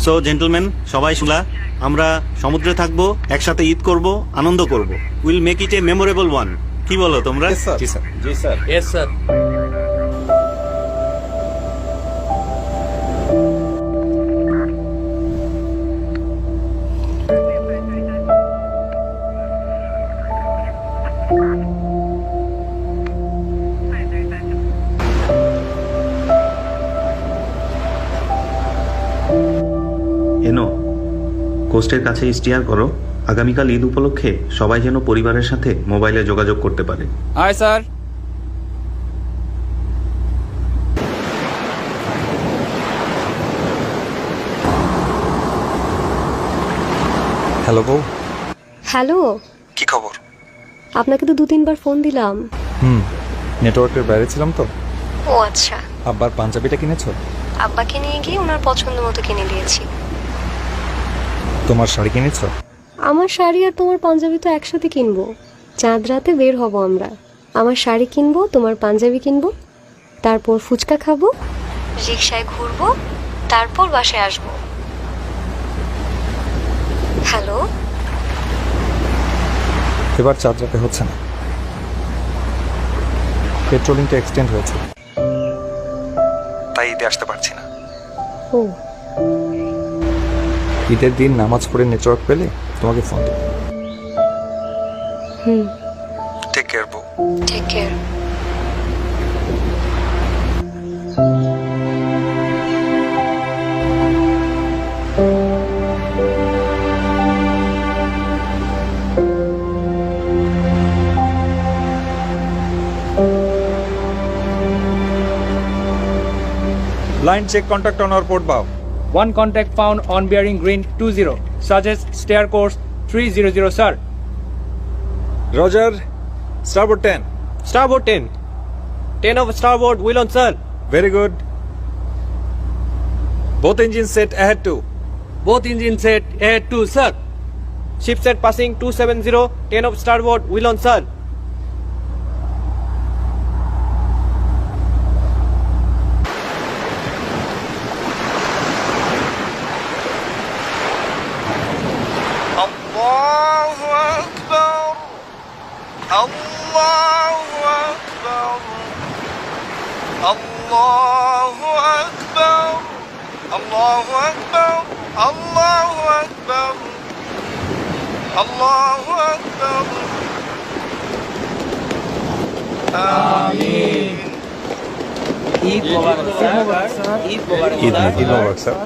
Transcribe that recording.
So gentleman, সবাই শুনলা, আমরা সমুদ্রে থাকবো, একসাথে ঈদ করব, আনন্দ করব। Will make it a memorable one. কি বলো তোমরা? জি স্যার। জি স্যার। Yes sir. এনো, কোস্টের কাছে স্টিয়ার করো। আগামীকাল ঈদ উপলক্ষে সবাই যেন পরিবারের সাথে মোবাইলে যোগাযোগ করতে পারে। আয় স্যার। হ্যালো বউ, হ্যালো, কি খবর? আপনাকে তো 2-3 বার ফোন দিলাম। নেটওয়ার্কের বাইরে ছিলাম তো। ও আচ্ছা, আব্বার পাঞ্জাবিটা কিনেছো? আব্বাকে নিয়ে গিয়ে ওনার পছন্দ মতো কিনে দিয়েছি। তোমার শাড়ি কিনেছো? আমার শাড়ি আর তোমার পাঞ্জাবি তো একসাথে কিনবো। চাঁদ রাতে বের হব আমরা। আমার শাড়ি কিনবো, তোমার পাঞ্জাবি কিনবো, তারপর ফুচকা খাবো, রিকশায় ঘুরবো, তারপর বাসায় আসবো। হ্যালো, এবার চাঁদ রাতে হচ্ছে না, পেট্রোলিংটা এক্সটেন্ড হয়েছে, তাই ঈদে আসতে পারছি না। ও ঈদের দিন নামাজ পড়ে নেটওয়ার্ক পেলে তোমাকে ফোন দেব। টেক কেয়ার বউ। Take care. Line check contact on our port bow. One contact found on bearing green 20. Suggest stair course 300, sir. Roger. Starboard 10. Starboard 10. 10 of starboard, wheel on, sir. Very good. Both engines set ahead to. Both engines set ahead to, sir. Ship set passing 270. 10 of starboard, wheel on, sir. الله أكبر الله أكبر الله أكبر الله أكبر الله أكبر الله أكبر آمين Eid Mubarak, sir. Eid Mubarak, Eid Mubarak, sir.